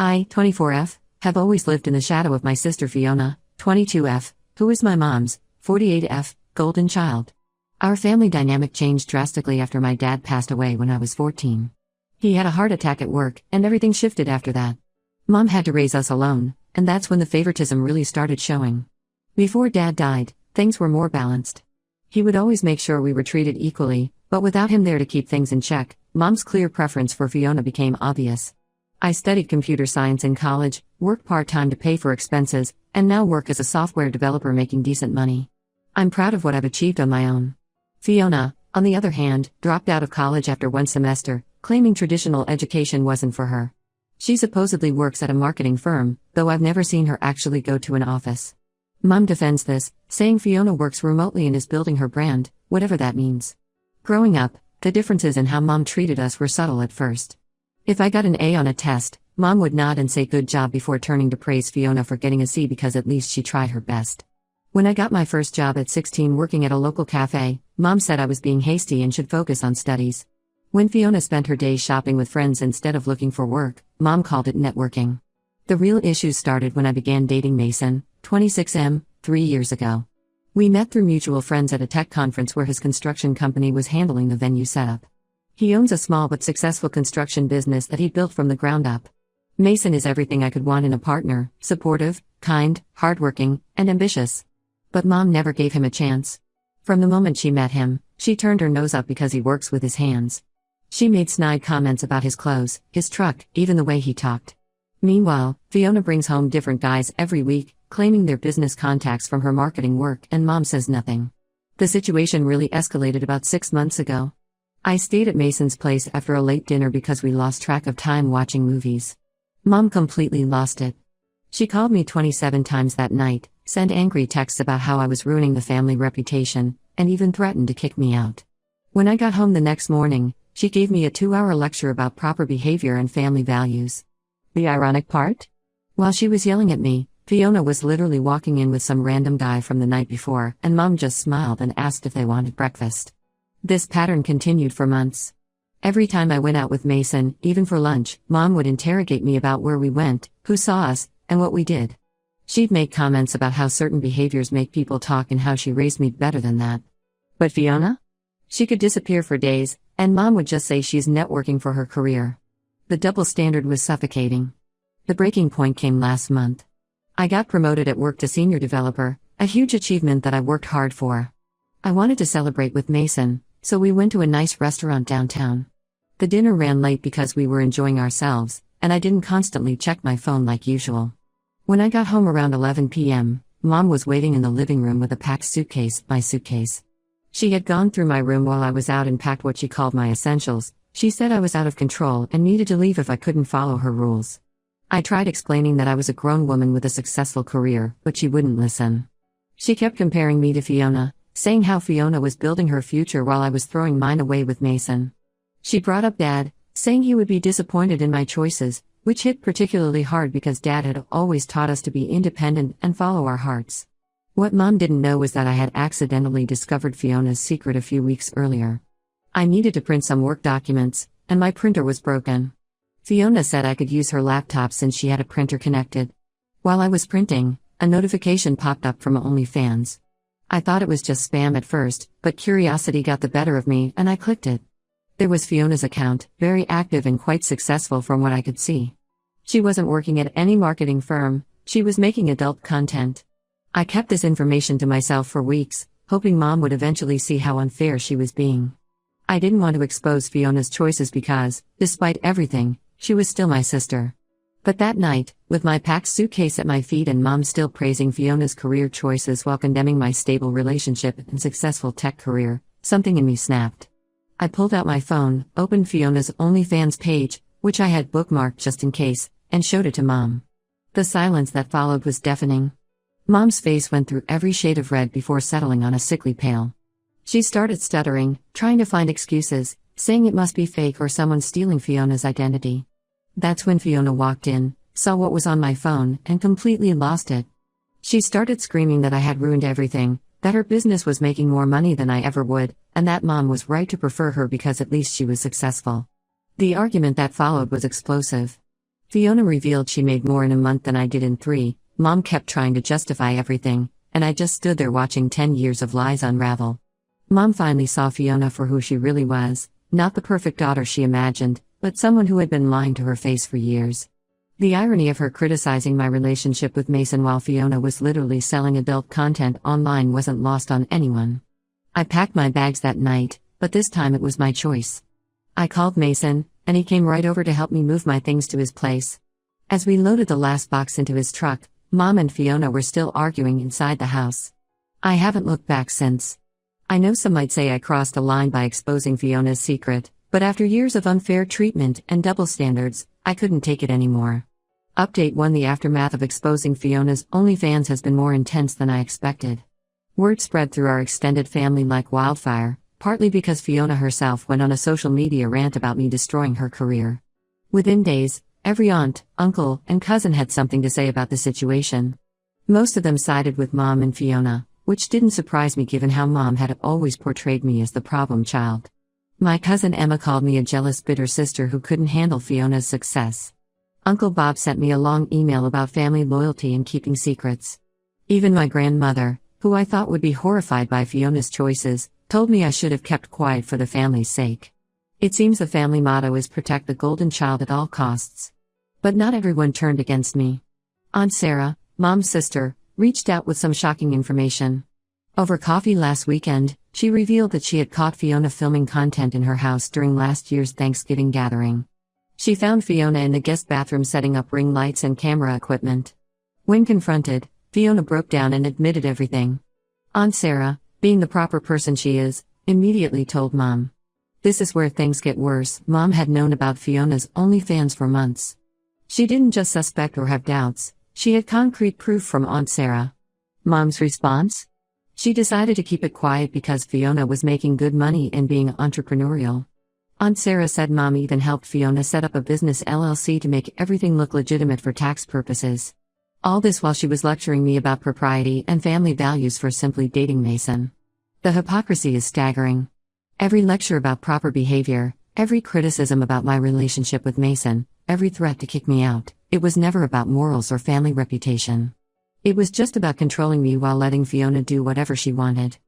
I, 24F, have always lived in the shadow of my sister Fiona, 22F, who is my mom's, 48F, golden child. Our family dynamic changed drastically after my dad passed away when I was 14. He had a heart attack at work, and everything shifted after that. Mom had to raise us alone, and that's when the favoritism really started showing. Before Dad died, things were more balanced. He would always make sure we were treated equally, but without him there to keep things in check, Mom's clear preference for Fiona became obvious. I studied computer science in college, worked part-time to pay for expenses, and now work as a software developer making decent money. I'm proud of what I've achieved on my own. Fiona, on the other hand, dropped out of college after one semester, claiming traditional education wasn't for her. She supposedly works at a marketing firm, though I've never seen her actually go to an office. Mom defends this, saying Fiona works remotely and is building her brand, whatever that means. Growing up, the differences in how Mom treated us were subtle at first. If I got an A on a test, Mom would nod and say good job before turning to praise Fiona for getting a C because at least she tried her best. When I got my first job at 16 working at a local cafe, Mom said I was being hasty and should focus on studies. When Fiona spent her days shopping with friends instead of looking for work, Mom called it networking. The real issues started when I began dating Mason, 26M, 3 years ago. We met through mutual friends at a tech conference where his construction company was handling the venue setup. He owns a small but successful construction business that he built from the ground up. Mason is everything I could want in a partner: supportive, kind, hardworking, and ambitious. But Mom never gave him a chance. From the moment she met him, she turned her nose up because he works with his hands. She made snide comments about his clothes, his truck, even the way he talked. Meanwhile, Fiona brings home different guys every week, claiming they're business contacts from her marketing work, and Mom says nothing. The situation really escalated about 6 months ago. I stayed at Mason's place after a late dinner because we lost track of time watching movies. Mom completely lost it. She called me 27 times that night, sent angry texts about how I was ruining the family reputation, and even threatened to kick me out. When I got home the next morning, she gave me a 2-hour lecture about proper behavior and family values. The ironic part? While she was yelling at me, Fiona was literally walking in with some random guy from the night before, and Mom just smiled and asked if they wanted breakfast. This pattern continued for months. Every time I went out with Mason, even for lunch, Mom would interrogate me about where we went, who saw us, and what we did. She'd make comments about how certain behaviors make people talk and how she raised me better than that. But Fiona? She could disappear for days, and Mom would just say she's networking for her career. The double standard was suffocating. The breaking point came last month. I got promoted at work to senior developer, a huge achievement that I worked hard for. I wanted to celebrate with Mason, so we went to a nice restaurant downtown. The dinner ran late because we were enjoying ourselves, and I didn't constantly check my phone like usual. When I got home around 11 p.m., Mom was waiting in the living room with a packed suitcase, my suitcase. She had gone through my room while I was out and packed what she called my essentials. She said I was out of control and needed to leave if I couldn't follow her rules. I tried explaining that I was a grown woman with a successful career, but she wouldn't listen. She kept comparing me to Fiona, saying how Fiona was building her future while I was throwing mine away with Mason. She brought up Dad, saying he would be disappointed in my choices, which hit particularly hard because Dad had always taught us to be independent and follow our hearts. What Mom didn't know was that I had accidentally discovered Fiona's secret a few weeks earlier. I needed to print some work documents, and my printer was broken. Fiona said I could use her laptop since she had a printer connected. While I was printing, a notification popped up from OnlyFans. I thought it was just spam at first, but curiosity got the better of me and I clicked it. There was Fiona's account, very active and quite successful from what I could see. She wasn't working at any marketing firm, she was making adult content. I kept this information to myself for weeks, hoping Mom would eventually see how unfair she was being. I didn't want to expose Fiona's choices because, despite everything, she was still my sister. But that night, with my packed suitcase at my feet and Mom still praising Fiona's career choices while condemning my stable relationship and successful tech career, something in me snapped. I pulled out my phone, opened Fiona's OnlyFans page, which I had bookmarked just in case, and showed it to Mom. The silence that followed was deafening. Mom's face went through every shade of red before settling on a sickly pale. She started stuttering, trying to find excuses, saying it must be fake or someone stealing Fiona's identity. That's when Fiona walked in, saw what was on my phone, and completely lost it. She started screaming that I had ruined everything, that her business was making more money than I ever would, and that Mom was right to prefer her because at least she was successful. The argument that followed was explosive. Fiona revealed she made more in a month than I did in 3. Mom kept trying to justify everything, and I just stood there watching 10 years of lies unravel. Mom finally saw Fiona for who she really was, not the perfect daughter she imagined, but someone who had been lying to her face for years. The irony of her criticizing my relationship with Mason while Fiona was literally selling adult content online wasn't lost on anyone. I packed my bags that night, but this time it was my choice. I called Mason, and he came right over to help me move my things to his place. As we loaded the last box into his truck, Mom and Fiona were still arguing inside the house. I haven't looked back since. I know some might say I crossed a line by exposing Fiona's secret, but after years of unfair treatment and double standards, I couldn't take it anymore. Update 1: The aftermath of exposing Fiona's OnlyFans has been more intense than I expected. Word spread through our extended family like wildfire, partly because Fiona herself went on a social media rant about me destroying her career. Within days, every aunt, uncle, and cousin had something to say about the situation. Most of them sided with Mom and Fiona, which didn't surprise me given how Mom had always portrayed me as the problem child. My cousin Emma called me a jealous, bitter sister who couldn't handle Fiona's success. Uncle Bob sent me a long email about family loyalty and keeping secrets. Even my grandmother, who I thought would be horrified by Fiona's choices, told me I should have kept quiet for the family's sake. It seems the family motto is protect the golden child at all costs. But not everyone turned against me. Aunt Sarah, Mom's sister, reached out with some shocking information. Over coffee last weekend, she revealed that she had caught Fiona filming content in her house during last year's Thanksgiving gathering. She found Fiona in the guest bathroom setting up ring lights and camera equipment. When confronted, Fiona broke down and admitted everything. Aunt Sarah, being the proper person she is, immediately told Mom. This is where things get worse. Mom had known about Fiona's OnlyFans for months. She didn't just suspect or have doubts, she had concrete proof from Aunt Sarah. Mom's response? She decided to keep it quiet because Fiona was making good money and being entrepreneurial. Aunt Sarah said Mom even helped Fiona set up a business LLC to make everything look legitimate for tax purposes. All this while she was lecturing me about propriety and family values for simply dating Mason. The hypocrisy is staggering. Every lecture about proper behavior, every criticism about my relationship with Mason, every threat to kick me out, it was never about morals or family reputation. It was just about controlling me while letting Fiona do whatever she wanted.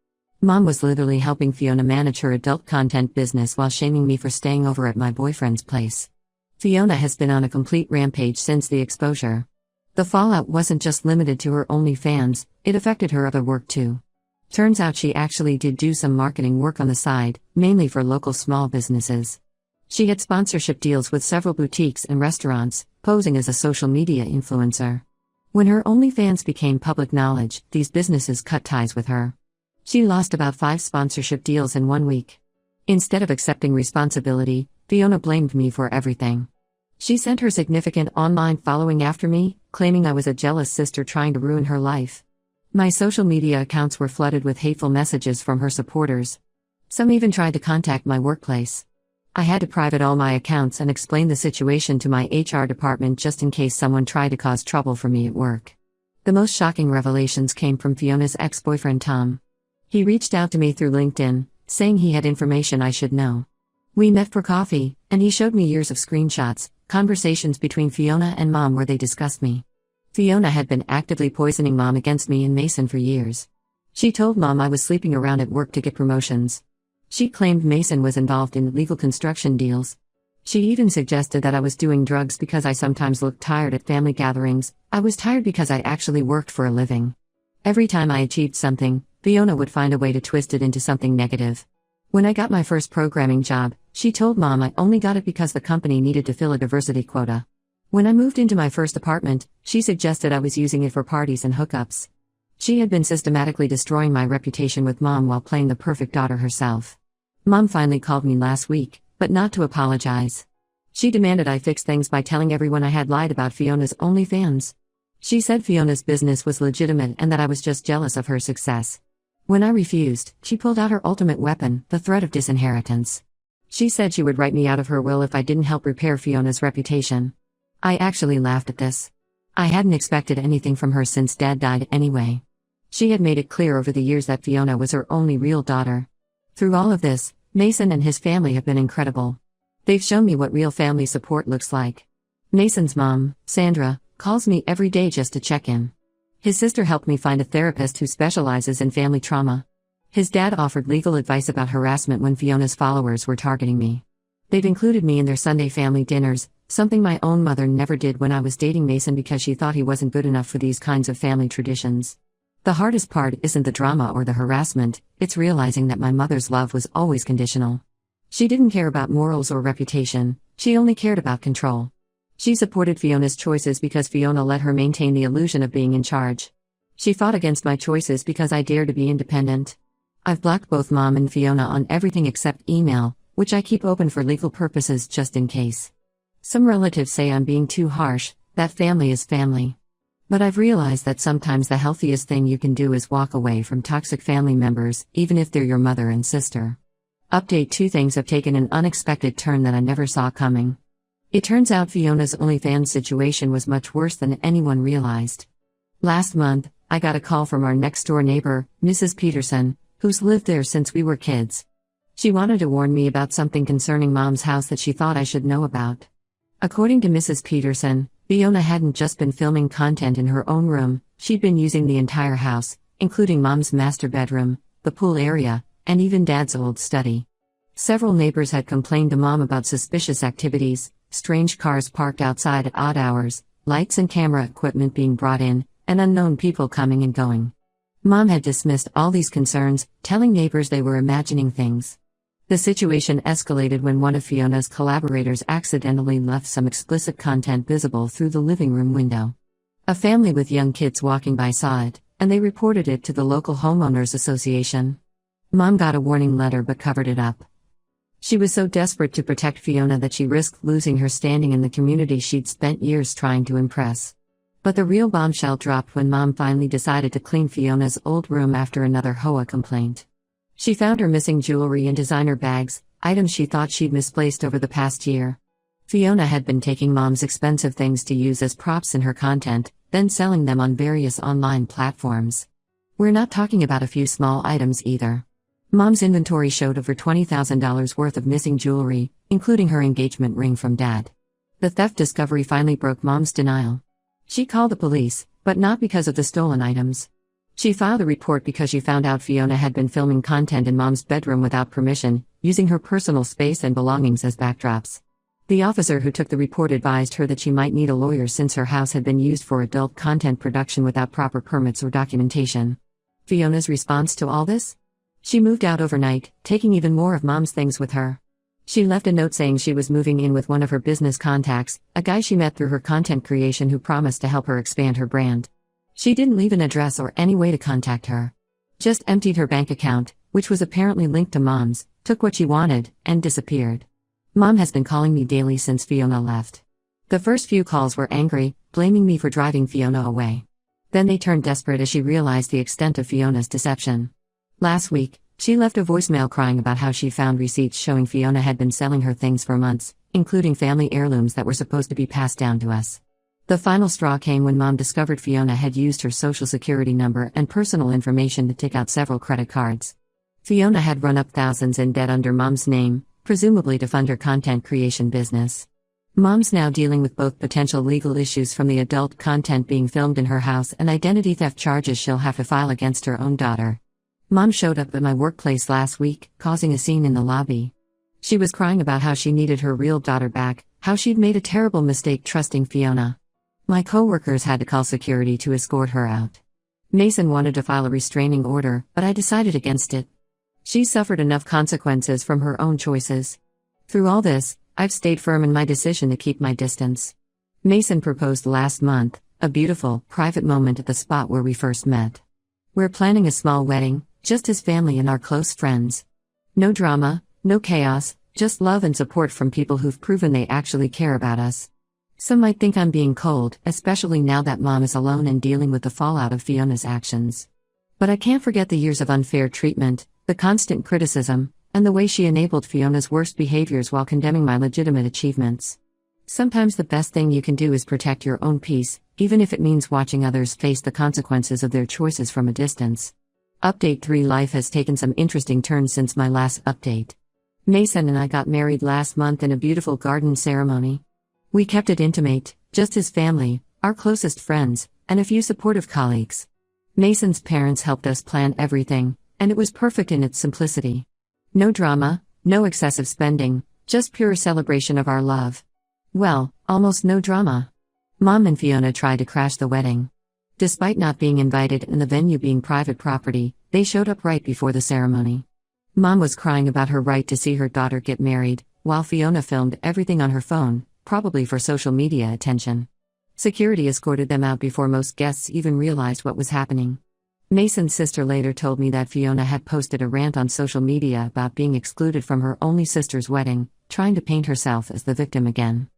Mom was literally helping Fiona manage her adult content business while shaming me for staying over at my boyfriend's place. Fiona has been on a complete rampage since the exposure. The fallout wasn't just limited to her OnlyFans, it affected her other work too. Turns out she actually did do some marketing work on the side, mainly for local small businesses. She had sponsorship deals with several boutiques and restaurants, posing as a social media influencer. When her OnlyFans became public knowledge, these businesses cut ties with her. She lost about 5 sponsorship deals in 1 week. Instead of accepting responsibility, Fiona blamed me for everything. She sent her significant online following after me, claiming I was a jealous sister trying to ruin her life. My social media accounts were flooded with hateful messages from her supporters. Some even tried to contact my workplace. I had to private all my accounts and explain the situation to my HR department just in case someone tried to cause trouble for me at work. The most shocking revelations came from Fiona's ex-boyfriend Tom. He reached out to me through LinkedIn, saying he had information I should know. We met for coffee, and he showed me years of screenshots, conversations between Fiona and Mom where they discussed me. Fiona had been actively poisoning Mom against me and Mason for years. She told Mom I was sleeping around at work to get promotions. She claimed Mason was involved in illegal construction deals. She even suggested that I was doing drugs because I sometimes looked tired at family gatherings. I was tired because I actually worked for a living. Every time I achieved something, Fiona would find a way to twist it into something negative. When I got my first programming job, she told Mom I only got it because the company needed to fill a diversity quota. When I moved into my first apartment, she suggested I was using it for parties and hookups. She had been systematically destroying my reputation with Mom while playing the perfect daughter herself. Mom finally called me last week, but not to apologize. She demanded I fix things by telling everyone I had lied about Fiona's OnlyFans. She said Fiona's business was legitimate and that I was just jealous of her success. When I refused, she pulled out her ultimate weapon, the threat of disinheritance. She said she would write me out of her will if I didn't help repair Fiona's reputation. I actually laughed at this. I hadn't expected anything from her since Dad died anyway. She had made it clear over the years that Fiona was her only real daughter. Through all of this, Mason and his family have been incredible. They've shown me what real family support looks like. Mason's mom, Sandra, calls me every day just to check in. His sister helped me find a therapist who specializes in family trauma. His dad offered legal advice about harassment when Fiona's followers were targeting me. They've included me in their Sunday family dinners, something my own mother never did when I was dating Mason because she thought he wasn't good enough for these kinds of family traditions. The hardest part isn't the drama or the harassment, it's realizing that my mother's love was always conditional. She didn't care about morals or reputation, she only cared about control. She supported Fiona's choices because Fiona let her maintain the illusion of being in charge. She fought against my choices because I dared to be independent. I've blocked both Mom and Fiona on everything except email, which I keep open for legal purposes just in case. Some relatives say I'm being too harsh, that family is family. But I've realized that sometimes the healthiest thing you can do is walk away from toxic family members, even if they're your mother and sister. Update: 2 things have taken an unexpected turn that I never saw coming. It turns out Fiona's OnlyFans situation was much worse than anyone realized. Last month, I got a call from our next-door neighbor, Mrs. Peterson, who's lived there since we were kids. She wanted to warn me about something concerning Mom's house that she thought I should know about. According to Mrs. Peterson, Fiona hadn't just been filming content in her own room, she'd been using the entire house, including Mom's master bedroom, the pool area, and even Dad's old study. Several neighbors had complained to Mom about suspicious activities, strange cars parked outside at odd hours, lights and camera equipment being brought in, and unknown people coming and going. Mom had dismissed all these concerns, telling neighbors they were imagining things. The situation escalated when one of Fiona's collaborators accidentally left some explicit content visible through the living room window. A family with young kids walking by saw it, and they reported it to the local homeowners association. Mom got a warning letter but covered it up. She was so desperate to protect Fiona that she risked losing her standing in the community she'd spent years trying to impress. But the real bombshell dropped when Mom finally decided to clean Fiona's old room after another HOA complaint. She found her missing jewelry and designer bags, items she thought she'd misplaced over the past year. Fiona had been taking Mom's expensive things to use as props in her content, then selling them on various online platforms. We're not talking about a few small items either. Mom's inventory showed over $20,000 worth of missing jewelry, including her engagement ring from Dad. The theft discovery finally broke Mom's denial. She called the police, but not because of the stolen items. She filed a report because she found out Fiona had been filming content in Mom's bedroom without permission, using her personal space and belongings as backdrops. The officer who took the report advised her that she might need a lawyer since her house had been used for adult content production without proper permits or documentation. Fiona's response to all this? She moved out overnight, taking even more of Mom's things with her. She left a note saying she was moving in with one of her business contacts, a guy she met through her content creation who promised to help her expand her brand. She didn't leave an address or any way to contact her. Just emptied her bank account, which was apparently linked to Mom's, took what she wanted, and disappeared. Mom has been calling me daily since Fiona left. The first few calls were angry, blaming me for driving Fiona away. Then they turned desperate as she realized the extent of Fiona's deception. Last week, she left a voicemail crying about how she found receipts showing Fiona had been selling her things for months, including family heirlooms that were supposed to be passed down to us. The final straw came when Mom discovered Fiona had used her social security number and personal information to take out several credit cards. Fiona had run up thousands in debt under Mom's name, presumably to fund her content creation business. Mom's now dealing with both potential legal issues from the adult content being filmed in her house and identity theft charges she'll have to file against her own daughter. Mom showed up at my workplace last week, causing a scene in the lobby. She was crying about how she needed her real daughter back, how she'd made a terrible mistake trusting Fiona. My coworkers had to call security to escort her out. Mason wanted to file a restraining order, but I decided against it. She suffered enough consequences from her own choices. Through all this, I've stayed firm in my decision to keep my distance. Mason proposed last month, a beautiful, private moment at the spot where we first met. We're planning a small wedding, just his family and our close friends. No drama, no chaos, just love and support from people who've proven they actually care about us. Some might think I'm being cold, especially now that Mom is alone and dealing with the fallout of Fiona's actions. But I can't forget the years of unfair treatment, the constant criticism, and the way she enabled Fiona's worst behaviors while condemning my legitimate achievements. Sometimes the best thing you can do is protect your own peace, even if it means watching others face the consequences of their choices from a distance. Update 3: Life has taken some interesting turns since my last update. Mason and I got married last month in a beautiful garden ceremony. We kept it intimate, just his family, our closest friends, and a few supportive colleagues. Mason's parents helped us plan everything, and it was perfect in its simplicity. No drama, no excessive spending, just pure celebration of our love. Well, almost no drama. Mom and Fiona tried to crash the wedding. Despite not being invited and the venue being private property, they showed up right before the ceremony. Mom was crying about her right to see her daughter get married, while Fiona filmed everything on her phone, probably for social media attention. Security escorted them out before most guests even realized what was happening. Mason's sister later told me that Fiona had posted a rant on social media about being excluded from her only sister's wedding, trying to paint herself as the victim again.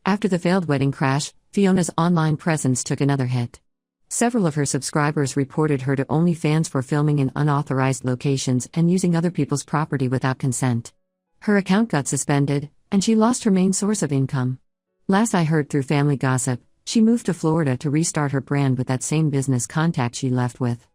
After the failed wedding crash, Fiona's online presence took another hit. Several of her subscribers reported her to OnlyFans for filming in unauthorized locations and using other people's property without consent. Her account got suspended, and she lost her main source of income. Last I heard through family gossip, she moved to Florida to restart her brand with that same business contact she left with.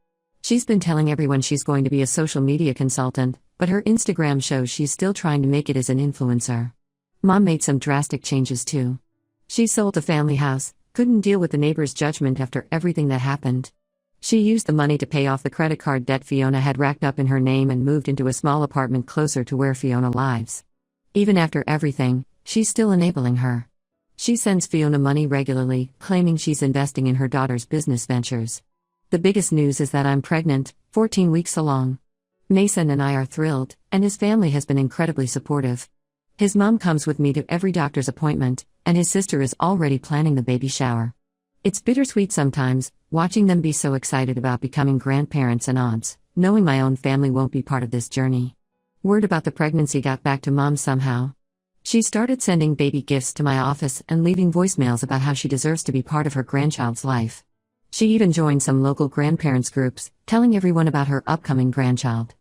She's been telling everyone she's going to be a social media consultant, but her Instagram shows she's still trying to make it as an influencer. Mom made some drastic changes too. She sold the family house, couldn't deal with the neighbors' judgment after everything that happened. She used the money to pay off the credit card debt Fiona had racked up in her name and moved into a small apartment closer to where Fiona lives. Even after everything, she's still enabling her. She sends Fiona money regularly, claiming she's investing in her daughter's business ventures. The biggest news is that I'm pregnant, 14 weeks along. Mason and I are thrilled, and his family has been incredibly supportive. His mom comes with me to every doctor's appointment, and his sister is already planning the baby shower. It's bittersweet sometimes, watching them be so excited about becoming grandparents and aunts, knowing my own family won't be part of this journey. Word about the pregnancy got back to Mom somehow. She started sending baby gifts to my office and leaving voicemails about how she deserves to be part of her grandchild's life. She even joined some local grandparents groups, telling everyone about her upcoming grandchild.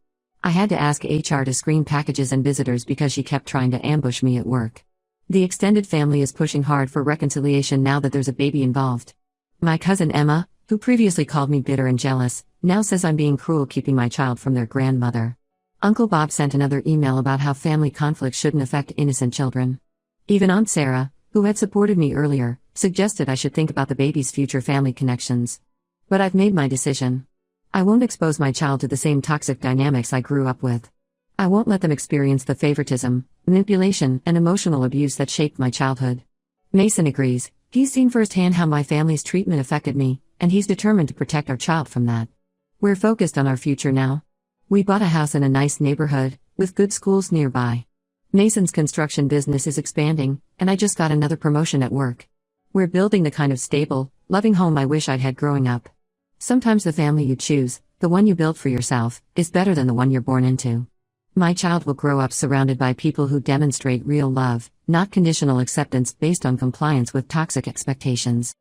I had to ask HR to screen packages and visitors because she kept trying to ambush me at work. The extended family is pushing hard for reconciliation now that there's a baby involved. My cousin Emma, who previously called me bitter and jealous, now says I'm being cruel keeping my child from their grandmother. Uncle Bob sent another email about how family conflict shouldn't affect innocent children. Even Aunt Sarah, who had supported me earlier, suggested I should think about the baby's future family connections. But I've made my decision. I won't expose my child to the same toxic dynamics I grew up with. I won't let them experience the favoritism, manipulation, and emotional abuse that shaped my childhood. Mason agrees. He's seen firsthand how my family's treatment affected me, and he's determined to protect our child from that. We're focused on our future now. We bought a house in a nice neighborhood, with good schools nearby. Mason's construction business is expanding, and I just got another promotion at work. We're building the kind of stable, loving home I wish I'd had growing up. Sometimes the family you choose, the one you build for yourself, is better than the one you're born into. My child will grow up surrounded by people who demonstrate real love, not conditional acceptance based on compliance with toxic expectations.